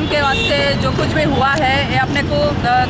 Dam के वास्ते जो कुछ भी हुआ है ये अपने को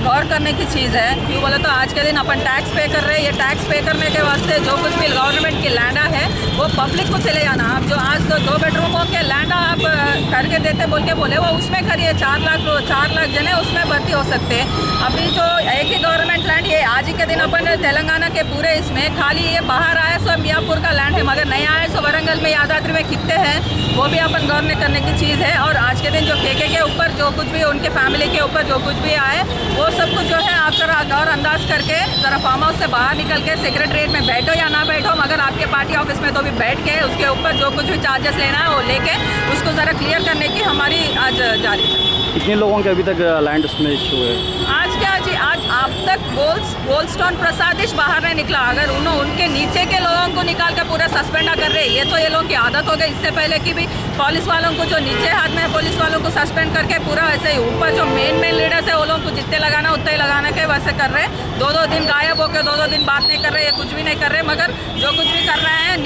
गौर करने की चीज़ है। क्यों बोले तो आज के दिन अपन टैक्स पे कर रहे हैं, ये टैक्स पे करने के वास्ते जो कुछ भी गवर्नमेंट की लैंडा है वो पब्लिक को चले जाना। आप जो आज तो 2 बेडरूमों के लैंडा आप करके देते बोले वो उसमें करिए, 4 लाख जने उसमें भर्ती हो सकते हैं। अभी जो एक ही गवर्नमेंट लैंड ये आज ही के दिन अपन तेलंगाना के पूरे इसमें खाली ये बाहर आया सो मियापुर का लैंड है, मगर नहीं आया सो वरंगल में यादाद्री में कितने हैं वो भी अपन गौर करने की चीज़ है। और आज के दिन जो के ऊपर जो कुछ भी उनके फैमिली के ऊपर जो कुछ भी आए वो सब कुछ जो है आप जरा गौर अंदाज करके ज़रा फार्म हाउस से बाहर निकल के सेक्रेटरीट में बैठो या ना बैठो, मगर आपके पार्टी ऑफिस में तो भी बैठ के उसके ऊपर जो कुछ भी चार्जेस लेना है वो लेके उसको ज़रा क्लियर करने की हमारी आज जारी है। कितने लोगों के अभी तक लैंड उसमें इशू है? आज क्या जी, आज अब तक गोल्डस्टोन प्रसादिश बाहर नहीं निकला। अगर उनके नीचे के लोगों को निकाल कर पूरा सस्पेंड कर रहे, ये तो ये लोग की आदत हो गई। इससे पहले कि भी पुलिस वालों को जो नीचे हाथ में पुलिस वालों को सस्पेंड करके पूरा ऐसे ही ऊपर जो मेन लीडर्स है वो लोगों को जितने लगाना उतने ही लगाने के वैसे कर रहे हैं। 2-2 दिन गायब होकर 2-2 दिन बात नहीं कर रहे, ये कुछ भी नहीं कर रहे, मगर जो कुछ भी कर रहे हैं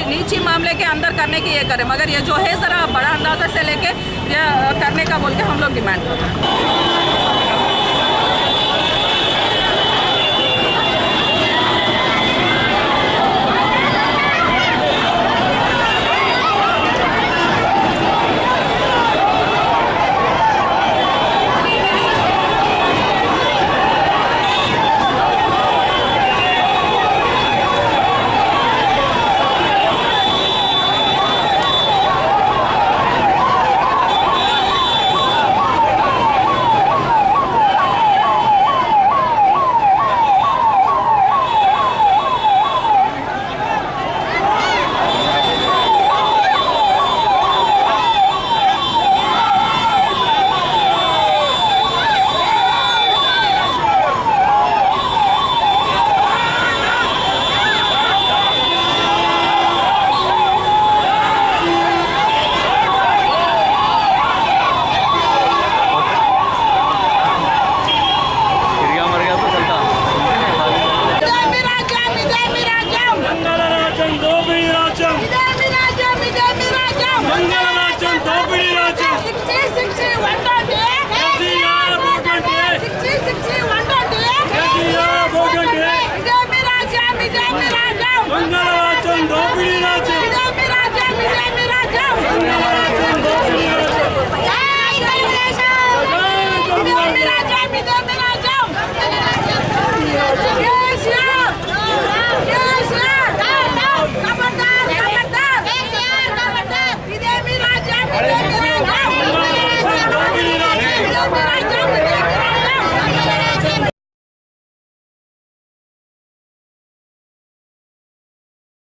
नीची मामले के अंदर करने की ये करे, मगर ये जो है ज़रा बड़ा अंदाजा से लेके ये करने का बोल के हम लोग डिमांड कर रहे हैं। मंगल